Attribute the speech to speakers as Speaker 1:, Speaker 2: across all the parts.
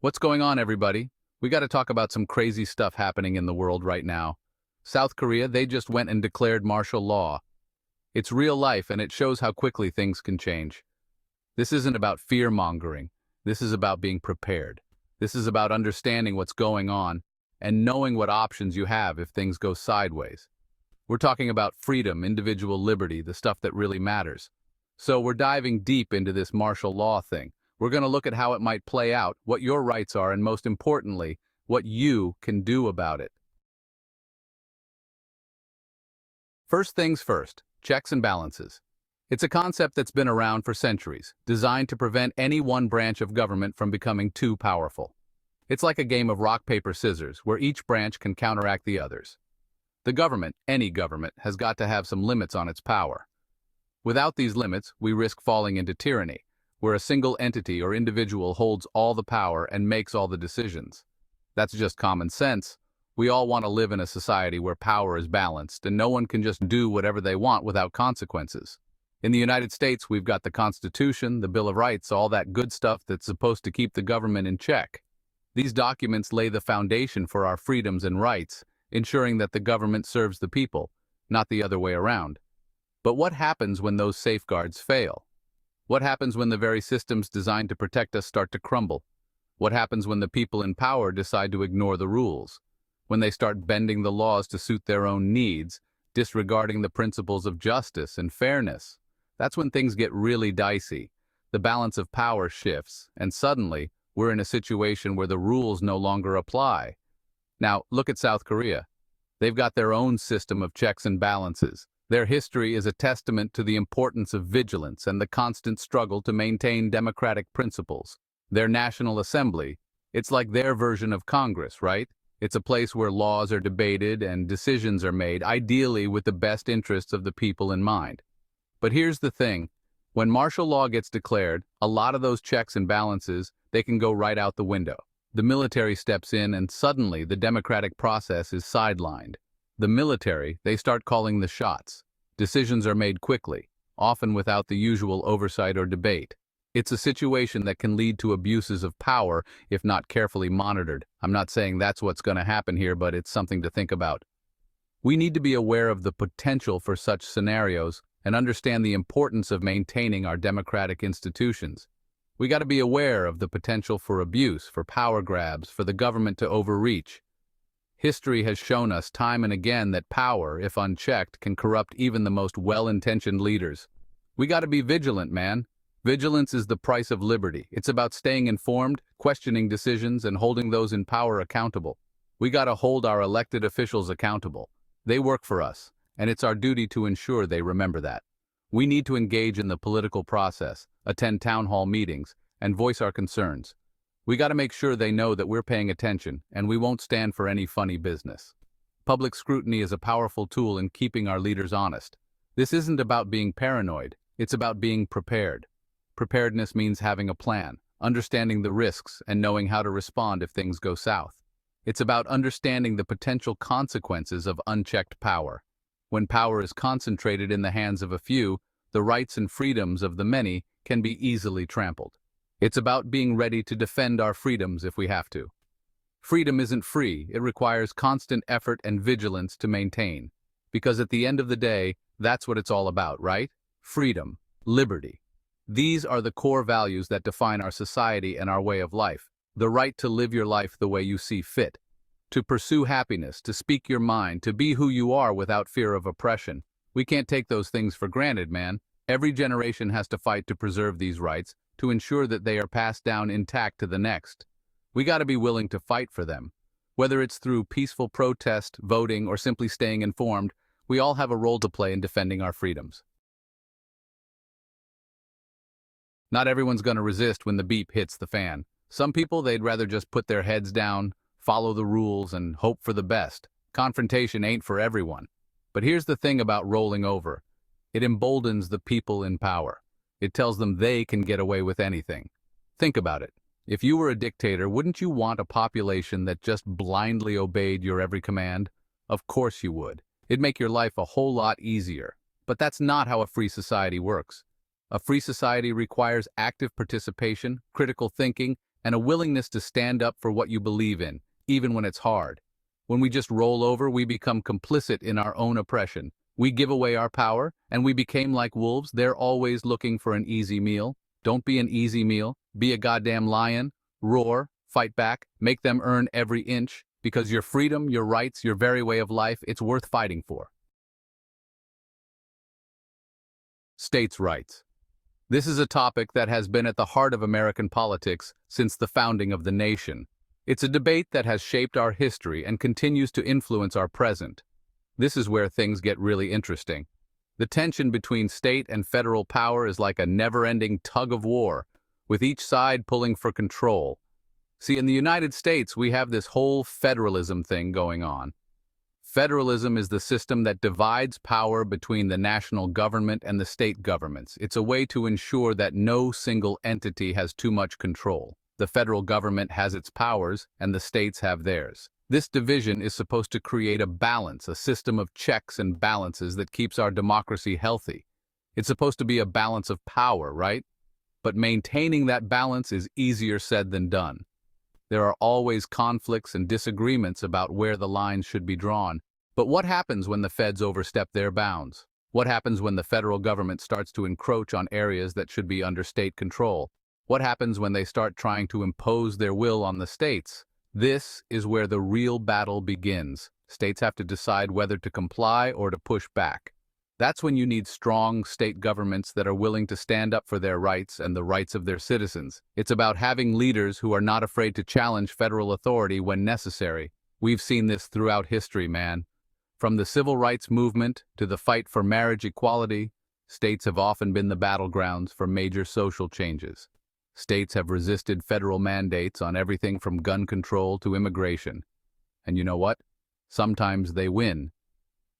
Speaker 1: What's going on, everybody? We got to talk about some crazy stuff happening in the world right now. South Korea, they just went and declared martial law. It's real life, and it shows how quickly things can change. This isn't about fear-mongering. This is about being prepared. This is about understanding what's going on and knowing what options you have if things go sideways. We're talking about freedom, individual liberty, the stuff that really matters. So we're diving deep into this martial law thing. We're going to look at how it might play out, what your rights are, and most importantly, what you can do about it. First things first, checks and balances. It's a concept that's been around for centuries, designed to prevent any one branch of government from becoming too powerful. It's like a game of rock, paper, scissors, where each branch can counteract the others. The government, any government, has got to have some limits on its power. Without these limits, we risk falling into tyranny, where a single entity or individual holds all the power and makes all the decisions. That's just common sense. We all want to live in a society where power is balanced and no one can just do whatever they want without consequences. In the United States, we've got the Constitution, the Bill of Rights, all that good stuff that's supposed to keep the government in check. These documents lay the foundation for our freedoms and rights, ensuring that the government serves the people, not the other way around. But what happens when those safeguards fail? What happens when the very systems designed to protect us start to crumble? What happens when the people in power decide to ignore the rules? When they start bending the laws to suit their own needs, disregarding the principles of justice and fairness? That's when things get really dicey. The balance of power shifts, and suddenly, we're in a situation where the rules no longer apply. Now, look at South Korea. They've got their own system of checks and balances. Their history is a testament to the importance of vigilance and the constant struggle to maintain democratic principles. Their National Assembly, it's like their version of Congress, right? It's a place where laws are debated and decisions are made, ideally with the best interests of the people in mind. But here's the thing. When martial law gets declared, a lot of those checks and balances, they can go right out the window. The military steps in and suddenly the democratic process is sidelined. The military, they start calling the shots. Decisions are made quickly, often without the usual oversight or debate. It's a situation that can lead to abuses of power if not carefully monitored. I'm not saying that's what's going to happen here, but it's something to think about. We need to be aware of the potential for such scenarios and understand the importance of maintaining our democratic institutions. We got to be aware of the potential for abuse, for power grabs, for the government to overreach. History has shown us time and again that power, if unchecked, can corrupt even the most well-intentioned leaders. We got to be vigilant, man. Vigilance is the price of liberty. It's about staying informed, questioning decisions, and holding those in power accountable. We got to hold our elected officials accountable. They work for us, and it's our duty to ensure they remember that. We need to engage in the political process, attend town hall meetings, and voice our concerns. We got to make sure they know that we're paying attention, and we won't stand for any funny business. Public scrutiny is a powerful tool in keeping our leaders honest. This isn't about being paranoid, it's about being prepared. Preparedness means having a plan, understanding the risks, and knowing how to respond if things go south. It's about understanding the potential consequences of unchecked power. When power is concentrated in the hands of a few, the rights and freedoms of the many can be easily trampled. It's about being ready to defend our freedoms if we have to. Freedom isn't free. It requires constant effort and vigilance to maintain. Because at the end of the day, that's what it's all about, right? Freedom, liberty. These are the core values that define our society and our way of life. The right to live your life the way you see fit. To pursue happiness, to speak your mind, to be who you are without fear of oppression. We can't take those things for granted, man. Every generation has to fight to preserve these rights, to ensure that they are passed down intact to the next. We got to be willing to fight for them. Whether it's through peaceful protest, voting, or simply staying informed, we all have a role to play in defending our freedoms. Not everyone's going to resist when the beep hits the fan. Some people, they'd rather just put their heads down, follow the rules, and hope for the best. Confrontation ain't for everyone. But here's the thing about rolling over. It emboldens the people in power. It tells them they can get away with anything. Think about it. If you were a dictator, wouldn't you want a population that just blindly obeyed your every command? Of course you would. It'd make your life a whole lot easier. But that's not how a free society works. A free society requires active participation, critical thinking, and a willingness to stand up for what you believe in, even when it's hard. When we just roll over, we become complicit in our own oppression. We give away our power, and we became like wolves. They're always looking for an easy meal. Don't be an easy meal. Be a goddamn lion. Roar, fight back, make them earn every inch, because your freedom, your rights, your very way of life, it's worth fighting for. States' rights. This is a topic that has been at the heart of American politics since the founding of the nation. It's a debate that has shaped our history and continues to influence our present. This is where things get really interesting. The tension between state and federal power is like a never-ending tug of war, with each side pulling for control. See, in the United States, we have this whole federalism thing going on. Federalism is the system that divides power between the national government and the state governments. It's a way to ensure that no single entity has too much control. The federal government has its powers, and the states have theirs. This division is supposed to create a balance, a system of checks and balances that keeps our democracy healthy. It's supposed to be a balance of power, right? But maintaining that balance is easier said than done. There are always conflicts and disagreements about where the lines should be drawn. But what happens when the feds overstep their bounds? What happens when the federal government starts to encroach on areas that should be under state control? What happens when they start trying to impose their will on the states? This is where the real battle begins. States have to decide whether to comply or to push back. That's when you need strong state governments that are willing to stand up for their rights and the rights of their citizens. It's about having leaders who are not afraid to challenge federal authority when necessary. We've seen this throughout history, man. From the civil rights movement to the fight for marriage equality, states have often been the battlegrounds for major social changes. States have resisted federal mandates on everything from gun control to immigration. And you know what? Sometimes they win.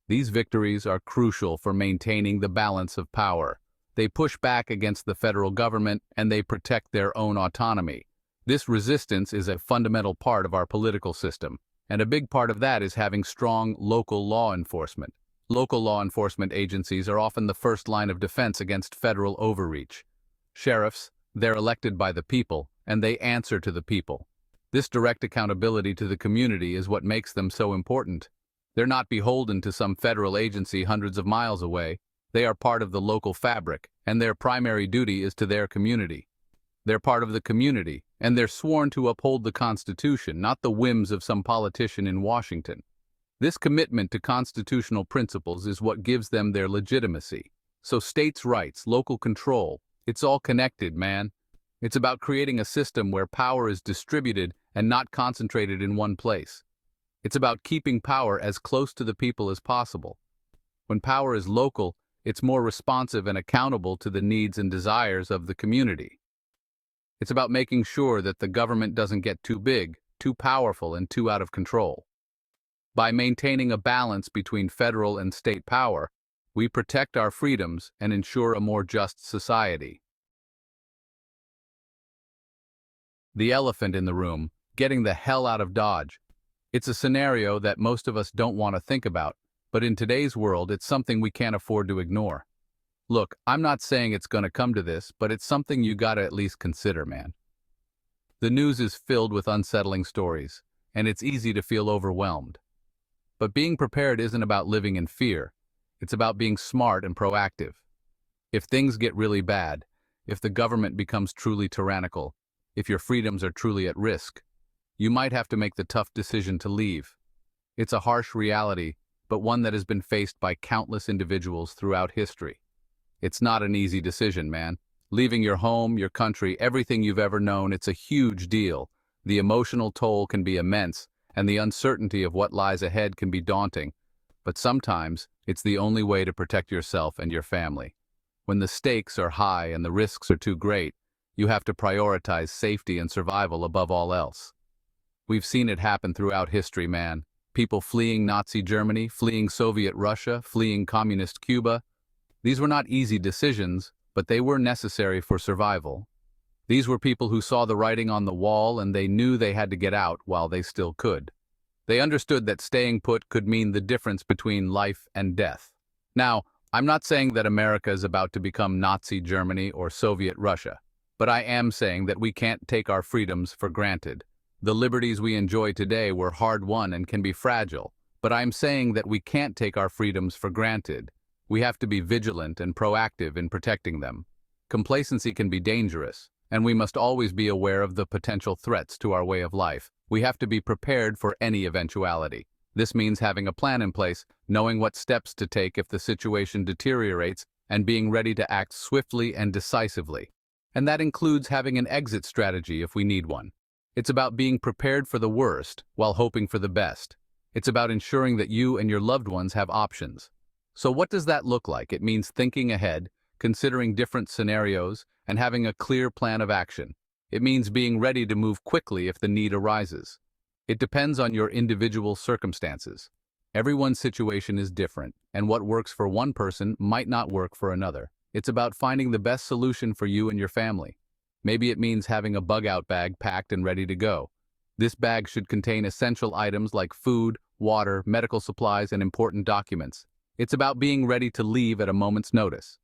Speaker 1: These victories are crucial for maintaining the balance of power. They push back against the federal government and they protect their own autonomy. This resistance is a fundamental part of our political system, and a big part of that is having strong local law enforcement. Local law enforcement agencies are often the first line of defense against federal overreach. Sheriffs, they're elected by the people, and they answer to the people. This direct accountability to the community is what makes them so important. They're not beholden to some federal agency hundreds of miles away. They are part of the local fabric, and their primary duty is to their community. They're part of the community, and they're sworn to uphold the Constitution, not the whims of some politician in Washington. This commitment to constitutional principles is what gives them their legitimacy. So states' rights, local control, it's all connected, man. It's about creating a system where power is distributed and not concentrated in one place. It's about keeping power as close to the people as possible. When power is local, it's more responsive and accountable to the needs and desires of the community. It's about making sure that the government doesn't get too big, too powerful, and too out of control. By maintaining a balance between federal and state power, we protect our freedoms and ensure a more just society. The elephant in the room, getting the hell out of Dodge. It's a scenario that most of us don't want to think about, but in today's world, it's something we can't afford to ignore. Look, I'm not saying it's going to come to this, but it's something you gotta at least consider, man. The news is filled with unsettling stories, and it's easy to feel overwhelmed. But being prepared isn't about living in fear. It's about being smart and proactive. If things get really bad, if the government becomes truly tyrannical, if your freedoms are truly at risk, you might have to make the tough decision to leave. It's a harsh reality, but one that has been faced by countless individuals throughout history. It's not an easy decision, man. Leaving your home, your country, everything you've ever known, it's a huge deal. The emotional toll can be immense, and the uncertainty of what lies ahead can be daunting. But sometimes, it's the only way to protect yourself and your family. When the stakes are high and the risks are too great, you have to prioritize safety and survival above all else. We've seen it happen throughout history, man. People fleeing Nazi Germany, fleeing Soviet Russia, fleeing communist Cuba. These were not easy decisions, but they were necessary for survival. These were people who saw the writing on the wall and they knew they had to get out while they still could. They understood that staying put could mean the difference between life and death. Now, I'm not saying that America is about to become Nazi Germany or Soviet Russia. But I am saying that we can't take our freedoms for granted. The liberties we enjoy today were hard-won and can be fragile, but I'm saying that we can't take our freedoms for granted. We have to be vigilant and proactive in protecting them. Complacency can be dangerous, and we must always be aware of the potential threats to our way of life. We have to be prepared for any eventuality. This means having a plan in place, knowing what steps to take if the situation deteriorates, and being ready to act swiftly and decisively. And that includes having an exit strategy if we need one. It's about being prepared for the worst while hoping for the best. It's about ensuring that you and your loved ones have options. So what does that look like? It means thinking ahead, considering different scenarios, and having a clear plan of action. It means being ready to move quickly if the need arises. It depends on your individual circumstances. Everyone's situation is different, and what works for one person might not work for another. It's about finding the best solution for you and your family. Maybe it means having a bug-out bag packed and ready to go. This bag should contain essential items like food, water, medical supplies, and important documents. It's about being ready to leave at a moment's notice.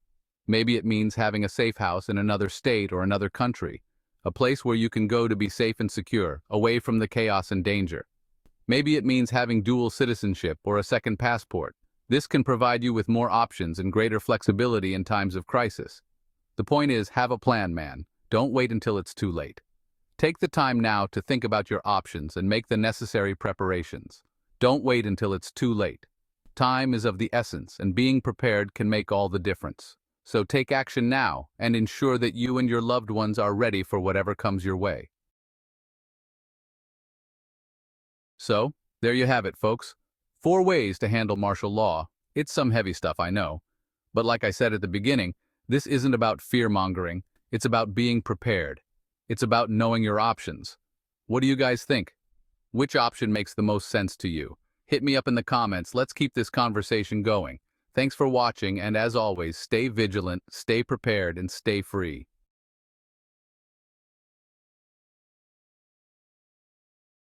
Speaker 1: Maybe it means having a safe house in another state or another country, a place where you can go to be safe and secure, away from the chaos and danger. Maybe it means having dual citizenship or a second passport. This can provide you with more options and greater flexibility in times of crisis. The point is, have a plan, man. Don't wait until it's too late. Take the time now to think about your options and make the necessary preparations. Don't wait until it's too late. Time is of the essence, and being prepared can make all the difference. So take action now and ensure that you and your loved ones are ready for whatever comes your way. So, there you have it, folks. 4 ways to handle martial law. It's some heavy stuff, I know. But like I said at the beginning, this isn't about fear-mongering. It's about being prepared. It's about knowing your options. What do you guys think? Which option makes the most sense to you? Hit me up in the comments. Let's keep this conversation going. Thanks for watching, and as always, stay vigilant, stay prepared, and stay free.